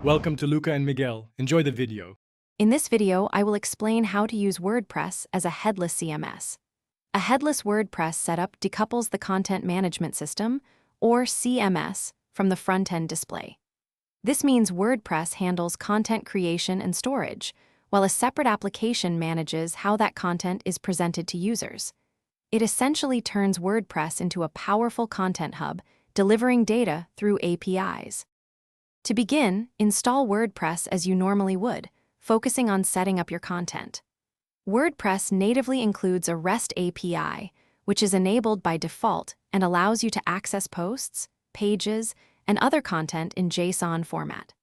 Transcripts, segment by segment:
Welcome to Luca and Miguel. Enjoy the video. In this video, I will explain how to use WordPress as a headless CMS. A headless WordPress setup decouples the Content Management System, or CMS, from the front-end display. This means WordPress handles content creation and storage, while a separate application manages how that content is presented to users. It essentially turns WordPress into a powerful content hub, delivering data through APIs. To begin, install WordPress as you normally would, focusing on setting up your content. WordPress natively includes a REST API, which is enabled by default and allows you to access posts, pages, and other content in JSON format.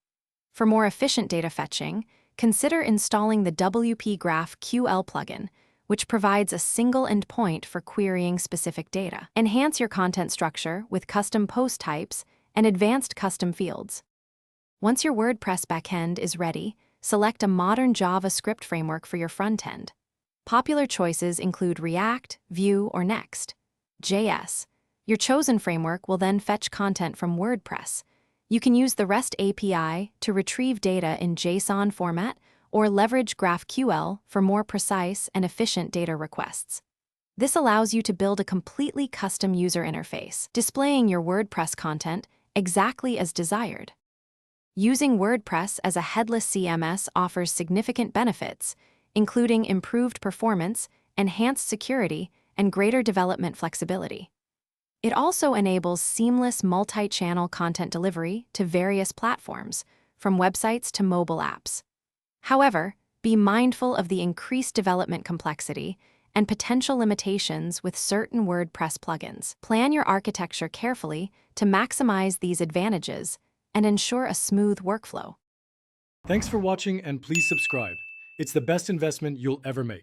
For more efficient data fetching, consider installing the WP GraphQL plugin, which provides a single endpoint for querying specific data. Enhance your content structure with custom post types and advanced custom fields. Once your WordPress backend is ready, select a modern JavaScript framework for your frontend. Popular choices include React, Vue, or Next.js. Your chosen framework will then fetch content from WordPress. You can use the REST API to retrieve data in JSON format or leverage GraphQL for more precise and efficient data requests. This allows you to build a completely custom user interface, displaying your WordPress content exactly as desired. Using WordPress as a headless CMS offers significant benefits, including improved performance, enhanced security, and greater development flexibility. It also enables seamless multi-channel content delivery to various platforms, from websites to mobile apps. However, be mindful of the increased development complexity and potential limitations with certain WordPress plugins. Plan your architecture carefully to maximize these advantages and ensure a smooth workflow. Thanks for watching and please subscribe. It's the best investment you'll ever make.